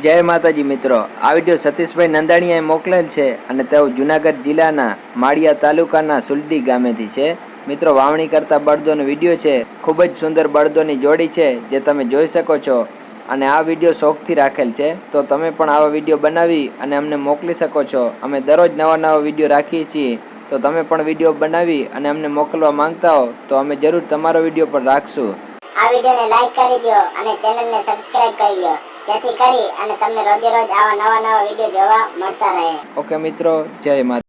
જય માતાજી મિત્રો, આ વિડીયો સતીશભાઈ નંદાણીયાએ મોકલેલ છે અને તેઓ જુનાગઢ જિલ્લાના માળિયા તાલુકાના સુલડી ગામેથી છે. મિત્રો, વાવણી કરતા બળદોનો વિડીયો છે. ખૂબ જ સુંદર બળદોની જોડી છે જે તમે જોઈ શકો છો અને આ વિડીયો શોખથી રાખેલ છે. તો તમે પણ આવા વિડીયો બનાવી અને અમને મોકલી શકો છો. અમે દરરોજ નવા વિડીયો રાખીએ છીએ, તો તમે પણ વિડીયો બનાવી અને અમને મોકલવા માંગતા હો તો અમે જરૂર તમારો વિડીયો પણ રાખશું. આ વિડીયોને લાઈક કરી દો અને ચેનલને સબસ્ક્રાઇબ કરી લો, જેથી કરી અને તમને રોજે રોજ આવા નવા વિડીયો જોવા મળતા રહે. ઓકે મિત્રો, જય માતા.